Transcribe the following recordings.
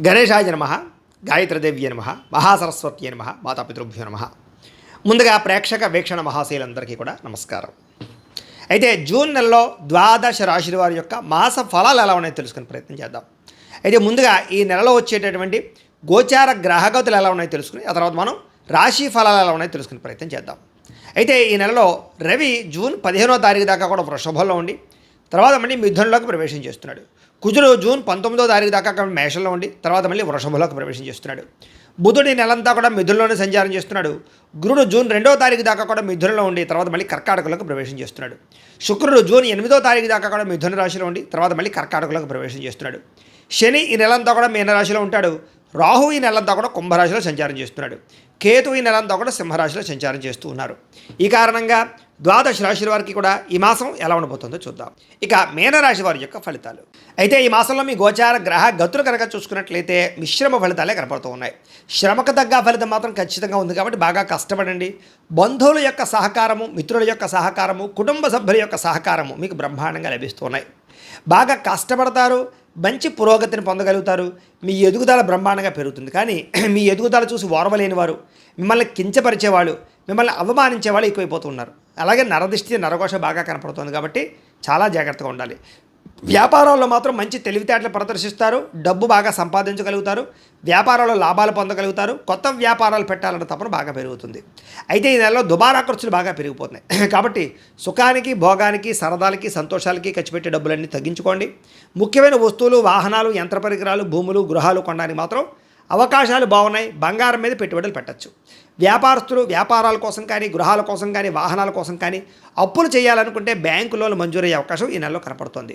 గణేశాయ నమ, గాయత్రీదేవ్య నమ, మహాసరస్వత్యే నమ, మాతాపితృభ్యో నమ. ముందుగా ప్రేక్షక వీక్షణ మహాశయులందరికీ కూడా నమస్కారం. అయితే జూన్ నెలలో ద్వాదశ రాశుల వారి యొక్క మాస ఫలాలు ఎలా ఉన్నాయో తెలుసుకునే ప్రయత్నం చేద్దాం. అయితే ముందుగా ఈ నెలలో వచ్చేటటువంటి గోచార గ్రహగతులు ఎలా ఉన్నాయో తెలుసుకుని ఆ తర్వాత మనం రాశి ఫలాలు ఎలా ఉన్నాయో తెలుసుకునే ప్రయత్నం చేద్దాం. అయితే ఈ నెలలో రవి జూన్ 15వ తారీఖు దాకా కూడా వృషభంలో ఉండి తర్వాత మళ్ళీ మిథునంలోకి ప్రవేశం చేస్తున్నాడు. కుజుడు జూన్ 19వ తారీఖు దాకా మేషంలో ఉండి తర్వాత మళ్ళీ వృషభంలోకి ప్రవేశం చేస్తున్నాడు. బుధుడు ఈ నెలంతా కూడా మిథునంలోనే సంచారం చేస్తున్నాడు. గురుడు జూన్ 2వ తారీఖు దాకా కూడా మిథునంలో ఉండి తర్వాత మళ్ళీ కర్కాటకంలోకి ప్రవేశం చేస్తున్నాడు. శుక్రుడు జూన్ 8వ తారీఖు దాకా కూడా మిథున రాశిలో ఉండి తర్వాత మళ్ళీ కర్కాటకంలోకి ప్రవేశం చేస్తున్నాడు. శని ఈ నెలంతా కూడా మీనరాశిలో ఉంటాడు. రాహు ఈ నెలంతా కూడా కుంభరాశిలో సంచారం చేస్తున్నాడు. కేతు ఈ నెలంతా కూడా సింహరాశిలో సంచారం చేస్తూ ఉన్నారు. ఈ కారణంగా ద్వాదశ రాశుల వారికి కూడా ఈ మాసం ఎలా ఉండబోతుందో చూద్దాం. ఇక మీనరాశి వారి యొక్క ఫలితాలు. అయితే ఈ మాసంలో మీ గోచార గ్రహ గతులు కనుక చూసుకున్నట్లయితే మిశ్రమ ఫలితాలే కనపడుతూ ఉన్నాయి. శ్రమకు తగ్గ ఫలితం మాత్రం ఖచ్చితంగా ఉంది కాబట్టి బాగా కష్టపడండి. బంధువుల యొక్క సహకారము, మిత్రుల యొక్క సహకారము, కుటుంబ సభ్యుల యొక్క సహకారము మీకు బ్రహ్మాండంగా లభిస్తున్నాయి. బాగా కష్టపడతారు, మంచి పురోగతిని పొందగలుగుతారు. మీ ఎదుగుదల బ్రహ్మాండంగా పెరుగుతుంది. కానీ మీ ఎదుగుదల చూసి ఓర్వలేని వారు, మిమ్మల్ని కించపరిచేవాళ్ళు, మిమ్మల్ని అవమానించేవాళ్ళు ఎక్కువైపోతున్నారు. అలాగే నరదిష్టి నరఘోష బాగా కనపడుతుంది కాబట్టి చాలా జాగ్రత్తగా ఉండాలి. వ్యాపారాల్లో మాత్రం మంచి తెలివితేటలు ప్రదర్శిస్తారు, డబ్బు బాగా సంపాదించగలుగుతారు, వ్యాపారాల్లో లాభాలు పొందగలుగుతారు, కొత్త వ్యాపారాలు పెట్టాలన్న తపన బాగా పెరుగుతుంది. అయితే ఈ నెలలో దుబారా ఖర్చులు బాగా పెరిగిపోతున్నాయి కాబట్టి సుఖానికి, భోగానికి, సరదాలకి, సంతోషాలకి ఖర్చు పెట్టే డబ్బులన్నీ తగ్గించుకోండి. ముఖ్యమైన వస్తువులు, వాహనాలు, యంత్ర పరికరాలు, భూములు, గృహాలు కొనడానికి మాత్రం అవకాశాలు బాగున్నాయి. బంగారం మీద పెట్టుబడులు పెట్టచ్చు. వ్యాపారస్తులు వ్యాపారాల కోసం కానీ, గృహాల కోసం కానీ, వాహనాల కోసం కానీ అప్పులు చేయాలనుకుంటే బ్యాంకు లోన్లు మంజూరయ్యే అవకాశం ఈ నెలలో కనపడుతుంది.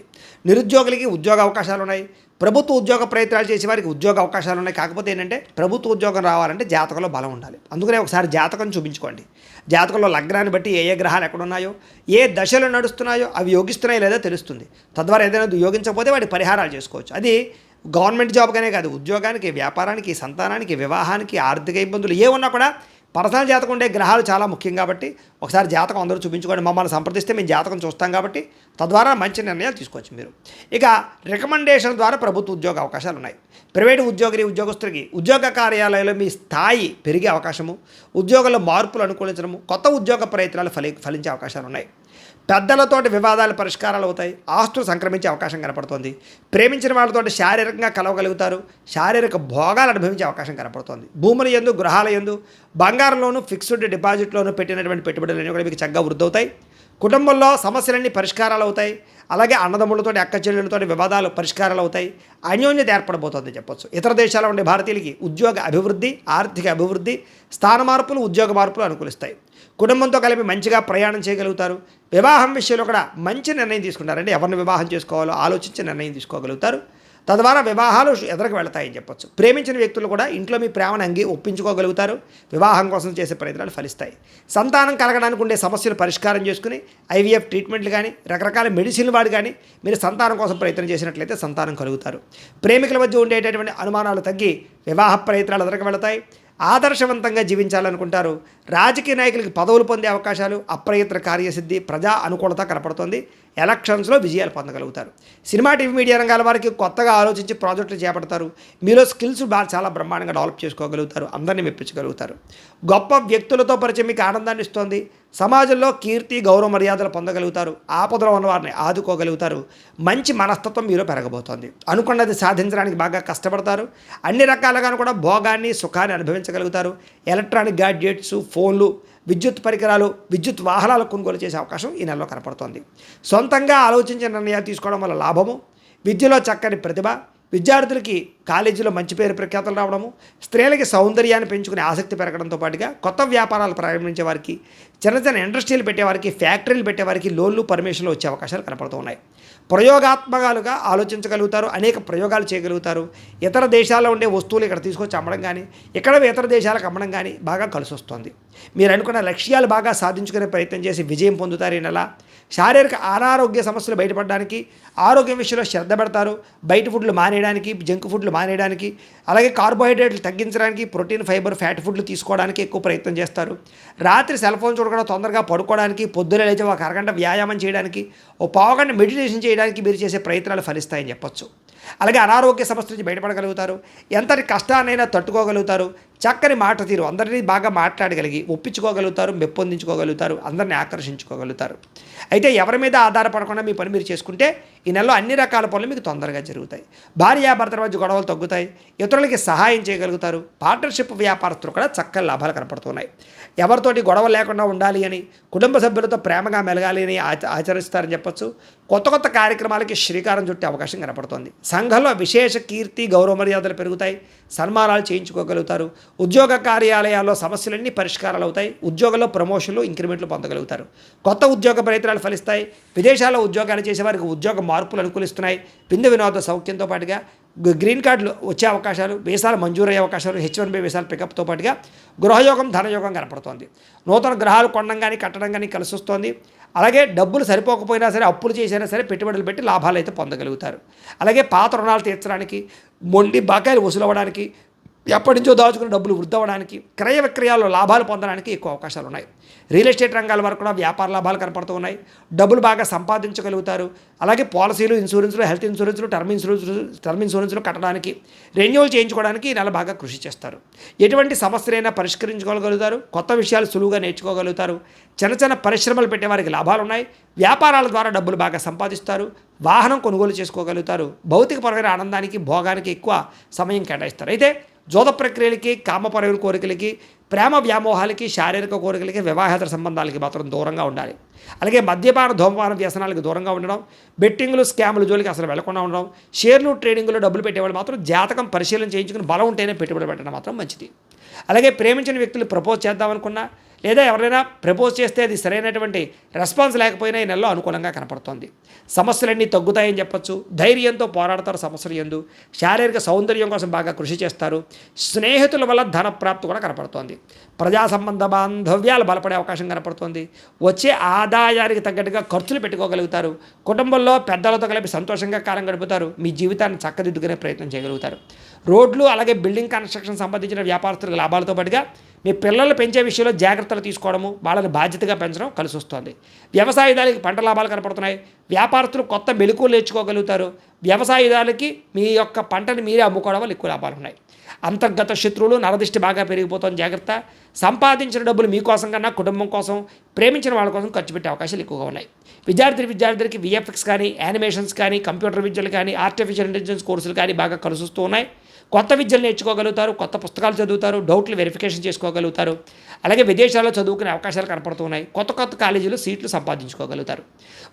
నిరుద్యోగులకి ఉద్యోగ అవకాశాలు ఉన్నాయి. ప్రభుత్వ ఉద్యోగ ప్రయత్నాలు చేసే వారికి ఉద్యోగ అవకాశాలు ఉన్నాయి. కాకపోతే ఏంటంటే ప్రభుత్వ ఉద్యోగం రావాలంటే జాతకంలో బలం ఉండాలి. అందుకనే ఒకసారి జాతకం చూపించుకోండి. జాతకంలో లగ్నాన్ని బట్టి ఏ గ్రహాలు ఎక్కడున్నాయో, ఏ దశలు నడుస్తున్నాయో అవి యోగిస్తున్నాయో లేదో తెలుస్తుంది. తద్వారా ఏదైనా యోగించకపోతే వాటి పరిహారాలు చేసుకోవచ్చు. అది గవర్నమెంట్ జాబ్గానే కాదు, ఉద్యోగానికి, వ్యాపారానికి, సంతానానికి, వివాహానికి, ఆర్థిక ఇబ్బందులు ఏ ఉన్నా కూడా పర్సనల్ జాతకం ఉండే గ్రహాలు చాలా ముఖ్యం కాబట్టి ఒకసారి జాతకం అందరూ చూపించుకోండి. మమ్మల్ని సంప్రదిస్తే మేము జాతకం చూస్తాం కాబట్టి తద్వారా మంచి నిర్ణయాలు తీసుకోవచ్చు మీరు. ఇక రికమెండేషన్ ద్వారా ప్రభుత్వ ఉద్యోగ అవకాశాలు ఉన్నాయి. ప్రైవేటు ఉద్యోగస్తులకి ఉద్యోగ కార్యాలయంలో మీ స్థాయి పెరిగే అవకాశము, ఉద్యోగంలో మార్పులు అనుకూలించడము, కొత్త ఉద్యోగ ప్రయత్నాలు ఫలించే అవకాశాలు ఉన్నాయి. పెద్దలతోటి వివాదాలు పరిష్కారాలు అవుతాయి. ఆస్తులు సంక్రమించే అవకాశం కనపడుతోంది. ప్రేమించిన వాళ్ళతోటి శారీరకంగా కలవగలుగుతారు. శారీరక భోగాలు అనుభవించే అవకాశం కనపడుతోంది. భూముల యందు, గృహాల యందు, బంగారంలోనూ, ఫిక్స్డ్ డిపాజిట్లోనూ పెట్టినటువంటి పెట్టుబడులన్నీ కూడా మీకు చక్కగా వృద్ధి అవుతాయి. కుటుంబంలో సమస్యలన్నీ పరిష్కారాలు అవుతాయి. అలాగే అన్నదమ్ములతోటి, అక్క చెల్లెళ్ళతోటి వివాదాలు పరిష్కారాలు అవుతాయి. అన్యోన్యత ఏర్పడబోతోంది చెప్పొచ్చు. ఇతర దేశాల్లో ఉండే భారతీయులకి ఉద్యోగ అభివృద్ధి, ఆర్థిక అభివృద్ధి, స్థాన మార్పులు, ఉద్యోగ మార్పులు అనుకూలిస్తాయి. కుటుంబంతో కలిపి మంచిగా ప్రయాణం చేయగలుగుతారు. వివాహం విషయంలో కూడా మంచి నిర్ణయం తీసుకుంటారంటే ఎవరిని వివాహం చేసుకోవాలో ఆలోచించి నిర్ణయం తీసుకోగలుగుతారు. తద్వారా వివాహాలు ఎదురుకు వెళతాయని చెప్పొచ్చు. ప్రేమించిన వ్యక్తులు కూడా ఇంట్లో మీ ప్రేమను ఒప్పించుకోగలుగుతారు. వివాహం కోసం చేసే ప్రయత్నాలు ఫలిస్తాయి. సంతానం కలగడానికి ఉండే సమస్యలు పరిష్కారం చేసుకుని ఐవీఎఫ్ ట్రీట్మెంట్లు కానీ, రకరకాల మెడిసిన్ వాడు కానీ మీరు సంతానం కోసం ప్రయత్నం చేసినట్లయితే సంతానం కలుగుతారు. ప్రేమికుల మధ్య ఉండేటటువంటి అనుమానాలు తగ్గి వివాహ ప్రయత్నాలు ఎదురుకు వెళతాయి. ఆదర్శవంతంగా జీవించాలనుకుంటారు. రాజకీయ నాయకులకి పదవులు పొందే అవకాశాలు, అప్రయత్న కార్యసిద్ధి, ప్రజా అనుకూలత కనపడుతుంది. ఎలక్షన్స్లో విజయాలు పొందగలుగుతారు. సినిమా, టీవీ, మీడియా రంగాల వారికి కొత్తగా ఆలోచించి ప్రాజెక్టులు చేపడతారు. మీలో స్కిల్స్ చాలా బ్రహ్మాండంగా డెవలప్ చేసుకోగలుగుతారు. అందరినీ మెప్పించగలుగుతారు. గొప్ప వ్యక్తులతో పరిచయం మీకు ఆనందాన్ని ఇస్తుంది. సమాజంలో కీర్తి, గౌరవ మర్యాదలు పొందగలుగుతారు. ఆపదలో ఉన్న వారిని ఆదుకోగలుగుతారు. మంచి మనస్తత్వం మీలో పెరగబోతోంది. అనుకున్నది సాధించడానికి బాగా కష్టపడతారు. అన్ని రకాలుగాను కూడా భోగాన్ని, సుఖాన్ని అనుభవించగలుగుతారు. ఎలక్ట్రానిక్ గ్యాడ్జెట్స్, ఫోన్లు, విద్యుత్ పరికరాలు, విద్యుత్ వాహనాలు కొనుగోలు చేసే అవకాశం ఈ నెలలో కనపడుతోంది. సొంతంగా ఆలోచించిన నిర్ణయాలు తీసుకోవడం వల్ల లాభము, విద్యలో చక్కని ప్రతిభ, విద్యార్థులకి కాలేజీలో మంచి పేరు ప్రఖ్యాతలు రావడము, స్త్రీలకి సౌందర్యాన్ని పెంచుకునే ఆసక్తి పెరగడంతో పాటుగా కొత్త వ్యాపారాలు ప్రారంభించే వారికి, చిన్న చిన్న ఇండస్ట్రీలు పెట్టేవారికి, ఫ్యాక్టరీలు పెట్టేవారికి లోన్లు, పర్మిషన్లు వచ్చే అవకాశాలు కనపడుతూ ఉన్నాయి. ప్రయోగాత్మకాలుగా ఆలోచించగలుగుతారు. అనేక ప్రయోగాలు చేయగలుగుతారు. ఇతర దేశాల్లో ఉండే వస్తువులు ఇక్కడ తీసుకొచ్చి అమ్మడం కానీ, ఇక్కడ ఇతర దేశాలకు అమ్మడం కానీ బాగా కలిసి వస్తుంది. మీరు అనుకున్న లక్ష్యాలు బాగా సాధించుకునే ప్రయత్నం చేసి విజయం పొందుతారు. ఈ నెల శారీరక అనారోగ్య సమస్యలు బయటపడడానికి, ఆరోగ్య విషయంలో శ్రద్ధ పెడతారు. బయట ఫుడ్లు మానేయడానికి, జంక్ ఫుడ్లు మానేయడానికి, అలాగే కార్బోహైడ్రేట్లు తగ్గించడానికి, ప్రోటీన్, ఫైబర్, ఫ్యాట్ ఫుడ్లు తీసుకోవడానికి ఎక్కువ ప్రయత్నం చేస్తారు. రాత్రి సెల్ ఫోన్ చూడకుండా తొందరగా పడుకోవడానికి, పొద్దున లేచి ఒక అరగంట వ్యాయామం చేయడానికి, ఓ పావుగంట మెడిటేషన్ చేయడానికి మీరు చేసే ప్రయత్నాలు ఫలిస్తాయని చెప్పొచ్చు. అలాగే అనారోగ్య సమస్య నుంచి బయటపడగలుగుతారు. ఎంతటి కష్టాన్నైనా తట్టుకోగలుగుతారు. చక్కని మాట తీరు, అందరినీ బాగా మాట్లాడగలిగి ఒప్పించుకోగలుగుతారు, మెప్పొందించుకోగలుగుతారు, అందరినీ ఆకర్షించుకోగలుగుతారు. అయితే ఎవరి మీద ఆధారపడకుండా మీ పని మీరు చేసుకుంటే ఈ నెలలో అన్ని రకాల పనులు మీకు తొందరగా జరుగుతాయి. భార్యాభర్తల మధ్య గొడవలు తగ్గుతాయి. ఇతరులకి సహాయం చేయగలుగుతారు. పార్ట్నర్షిప్ వ్యాపారస్తులు కూడా చక్కని లాభాలు కనపడుతున్నాయి. ఎవరితోటి గొడవ లేకుండా ఉండాలి అని, కుటుంబ సభ్యులతో ప్రేమగా మెలగాలి అని ఆచరిస్తారని చెప్పొచ్చు. కొత్త కొత్త కార్యక్రమాలకి శ్రీకారం చుట్టే అవకాశం కనపడుతోంది. సంఘంలో విశేష కీర్తి గౌరవ మర్యాదలు పెరుగుతాయి. సన్మానాలు చేయించుకోగలుగుతారు. ఉద్యోగ కార్యాలయాల్లో సమస్యలన్నీ పరిష్కారాలు అవుతాయి. ఉద్యోగంలో ప్రమోషన్లు, ఇంక్రిమెంట్లు పొందగలుగుతారు. కొత్త ఉద్యోగ ప్రయత్నాలు ఫలిస్తాయి. విదేశాల్లో ఉద్యోగాలు చేసేవారికి ఉద్యోగ మార్పులు అనుకూలిస్తున్నాయి. విందు వినోద సౌఖ్యంతో పాటుగా గ్రీన్ కార్డులు వచ్చే అవకాశాలు, వీసాలు మంజూరయ్యే అవకాశాలు, H1B వీసాలు పికప్తో పాటుగా గృహయోగం, ధనయోగం కనపడుతోంది. నూతన గ్రహాలు కొనడం కానీ కట్టడం కానీ కలిసి వస్తోంది. అలాగే డబ్బులు సరిపోకపోయినా సరే, అప్పులు చేసినా సరే పెట్టుబడులు పెట్టి లాభాలు అయితే పొందగలుగుతారు. అలాగే పాత రుణాలు తీర్చడానికి, మొండి బకాయిలు వసూలు అవ్వడానికి, ఎప్పటి నుంచో దాచుకున్న డబ్బులు వృద్ధి అవ్వడానికి, క్రయ విక్రయాల్లో లాభాలు పొందడానికి ఎక్కువ అవకాశాలు ఉన్నాయి. రియల్ ఎస్టేట్ రంగాల వరకు కూడా వ్యాపార లాభాలు కనపడుతూ ఉన్నాయి. డబ్బులు బాగా సంపాదించగలుగుతారు. అలాగే పాలసీలు, ఇన్సూరెన్స్లు, హెల్త్ ఇన్సూరెన్స్లు, టర్మ్ ఇన్సూరెన్స్లు కట్టడానికి, రెన్యూవల్ చేయించుకోవడానికి ఈ నెల బాగా కృషి చేస్తారు. ఎటువంటి సమస్యలైనా పరిష్కరించుకోగలుగుతారు. కొత్త విషయాలు సులువుగా నేర్చుకోగలుగుతారు. చిన్న చిన్న పరిశ్రమలు పెట్టేవారికి లాభాలు ఉన్నాయి. వ్యాపారాల ద్వారా డబ్బులు బాగా సంపాదిస్తారు. వాహనం కొనుగోలు చేసుకోగలుగుతారు. భౌతికపరమైన ఆనందానికి, భోగానికి ఎక్కువ సమయం కేటాయిస్తారు. అయితే జోద ప్రక్రియలకి, కామపరమైన కోరికలకి, ప్రేమ వ్యామోహాలకి, శారీరక కోరికలకి, వివాహేతర సంబంధాలకి మాత్రం దూరంగా ఉండాలి. అలాగే మద్యపాన, ధూమపాన వ్యసనాలకు దూరంగా ఉండడం, బెట్టింగ్లు, స్కాములు జోలికి అసలు వెళ్లకుండా ఉండడం, షేర్లు, ట్రేడింగ్లో డబ్బులు పెట్టేవాళ్ళు మాత్రం జాతకం పరిశీలన చేయించుకుని బలం ఉంటేనే పెట్టుబడి పెట్టడం మాత్రం మంచిది. అలాగే ప్రేమించిన వ్యక్తులు ప్రపోజ్ చేద్దామనుకున్నా, లేదా ఎవరైనా ప్రపోజ్ చేస్తే అది సరైనటువంటి రెస్పాన్స్ లేకపోయినా ఈ నెలలో అనుకూలంగా కనపడుతోంది. సమస్యలన్నీ తగ్గుతాయని చెప్పొచ్చు. ధైర్యంతో పోరాడతారు. సమస్యలు ఎందు శారీరక సౌందర్యం కోసం బాగా కృషి చేస్తారు. స్నేహితుల వల్ల ధన ప్రాప్తి కూడా కనపడుతోంది. ప్రజా సంబంధ బాంధవ్యాలు బలపడే అవకాశం కనపడుతోంది. వచ్చే ఆదాయానికి తగ్గట్టుగా ఖర్చులు పెట్టుకోగలుగుతారు. కుటుంబంలో పెద్దలతో కలిపి సంతోషంగా కాలం గడుపుతారు. మీ జీవితాన్ని చక్కదిద్దుకునే ప్రయత్నం చేయగలుగుతారు. రోడ్లు, అలాగే బిల్డింగ్ కన్స్ట్రక్షన్ సంబంధించిన వ్యాపారస్తులకు లాభాలతో పాటుగా మీ పిల్లలు పెంచే విషయంలో జాగ్రత్తలు తీసుకోవడము, వాళ్ళని బాధ్యతగా పెంచడం కలిసి వస్తుంది. వ్యవసాయదారులకి పంట లాభాలు కనపడుతున్నాయి. వ్యాపారస్తులు కొత్త మెలకువలు నేర్చుకోగలుగుతారు. వ్యవసాయదారులకి మీ యొక్క పంటని మీరే అమ్ముకోవడం వల్ల ఎక్కువ లాభాలు ఉన్నాయి. అంతర్గత శత్రువులు, నరదిష్టి బాగా పెరిగిపోతుంది. జాగ్రత్త. సంపాదించిన డబ్బులు మీకోసం కన్నా కుటుంబం కోసం, ప్రేమించిన వాళ్ళ కోసం ఖర్చు పెట్టే అవకాశాలు ఎక్కువగా ఉన్నాయి. విద్యార్థులకి VFX కానీ, యానిమేషన్స్ కానీ, కంప్యూటర్ విద్యలు కానీ, ఆర్టిఫిషియల్ ఇంటెలిజెన్స్ కోర్సులు కానీ బాగా కలిసి వస్తూ ఉన్నాయి. కొత్త విద్యలు నేర్చుకోగలుగుతారు. కొత్త పుస్తకాలు చదువుతారు. డౌట్లు వెరిఫికేషన్ చేసుకోగలుగుతారు. అలాగే విదేశాల్లో చదువుకునే అవకాశాలు కనపడుతున్నాయి. కొత్త కొత్త కాలేజీలు సీట్లు సంపాదించుకోగలుగుతారు.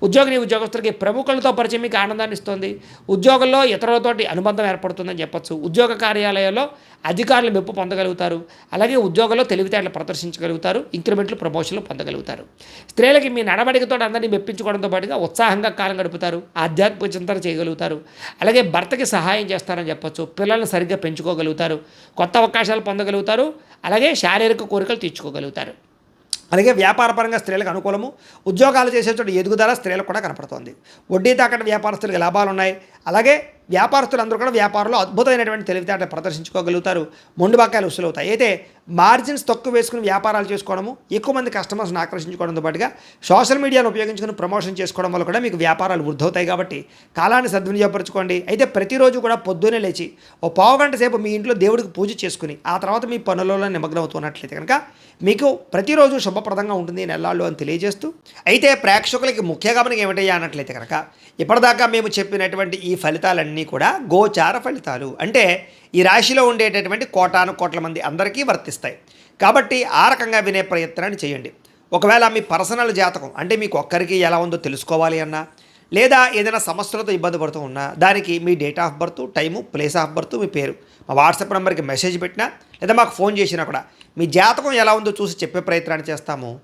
ఉద్యోగులకి ప్రముఖులతో పరిచయం మీకు ఆనందాన్ని ఇస్తుంది. ఉద్యోగంలో ఇతరులతోటి అనుబంధం ఏర్పడుతుందని చెప్పొచ్చు. ఉద్యోగ కార్యాలయాల్లో అధికారులు మెప్పు పొందగలుగుతారు. అలాగే ఉద్యోగంలో తెలివితేటలు ప్రదర్శించగలుగుతారు. ఇంక్రిమెంట్లు, ప్రమోషన్లు పొందగలుగుతారు. స్త్రీలకి మీ నడవడికతో అందరినీ మెప్పించుకోవడంతో పాటుగా ఉత్సాహంగా కాలం గడుపుతారు. ఆధ్యాత్మిక చింతన చేయగలుగుతారు. అలాగే భర్తకి సహాయం చేస్తారని చెప్పొచ్చు. పిల్లల్ని సరిగ్గా పెంచుకోగలుగుతారు. కొత్త అవకాశాలు పొందగలుగుతారు. అలాగే శారీరక కోరికలు తీర్చుకోగలుగుతారు. అలాగే వ్యాపారపరంగా స్త్రీలకు అనుకూలము. ఉద్యోగాలు చేసే చోట ఎదుగుదల స్త్రీలకు కూడా కనపడుతోంది. వడ్డీ తాకట్టు వ్యాపారస్తులకు లాభాలు ఉన్నాయి. అలాగే వ్యాపారస్తులందరూ కూడా వ్యాపారంలో అద్భుతమైనటువంటి తెలివితేటలు ప్రదర్శించుకోగలుగుతారు. మొండి బకాయిలు వసూలవుతాయి. అయితే మార్జిన్స్ తక్కువ వేసుకుని వ్యాపారాలు చేసుకోవడము, ఎక్కువ మంది కస్టమర్స్ని ఆకర్షించుకోవడంతో పాటుగా సోషల్ మీడియాను ఉపయోగించుకుని ప్రమోషన్ చేసుకోవడం వల్ల కూడా మీకు వ్యాపారాలు వృద్ధి అవుతాయి. కాబట్టి కాలాన్ని సద్వినియోగపరచుకోండి. అయితే ప్రతిరోజు కూడా పొద్దున్నే లేచి ఓ పావుగంట సేపు మీ ఇంట్లో దేవుడికి పూజ చేసుకుని ఆ తర్వాత మీ పనులలో నిమగ్నం అవుతున్నట్లయితే కనుక మీకు ప్రతిరోజు శుభప్రదంగా ఉంటుంది ఈ నెలల్లో అని తెలియజేస్తూ, అయితే ప్రేక్షకులకి ముఖ్య గమనిక ఏమిటయ్యా అన్నట్లయితే కనుక ఇప్పటిదాకా మేము చెప్పినటువంటి ఈ ఫలితాలన్నీ కూడా గోచార ఫలితాలు. అంటే ఈ రాశిలో ఉండేటటువంటి కోటాను కోట్ల మంది అందరికీ వర్తిస్తాయి. కాబట్టి ఆ రకంగా వినే ప్రయత్నాన్ని చేయండి. ఒకవేళ మీ పర్సనల్ జాతకం అంటే మీకు ఒక్కరికి ఎలా ఉందో తెలుసుకోవాలి అన్నా, లేదా ఏదైనా సమస్యలతో ఇబ్బంది పడుతూ ఉన్నా దానికి మీ date of birth, time, place of birth, మీ పేరు మా వాట్సాప్ నెంబర్కి మెసేజ్ పెట్టినా లేదా మాకు ఫోన్ చేసినా కూడా మీ జాతకం ఎలా ఉందో చూసి చెప్పే ప్రయత్నాన్ని చేస్తాము.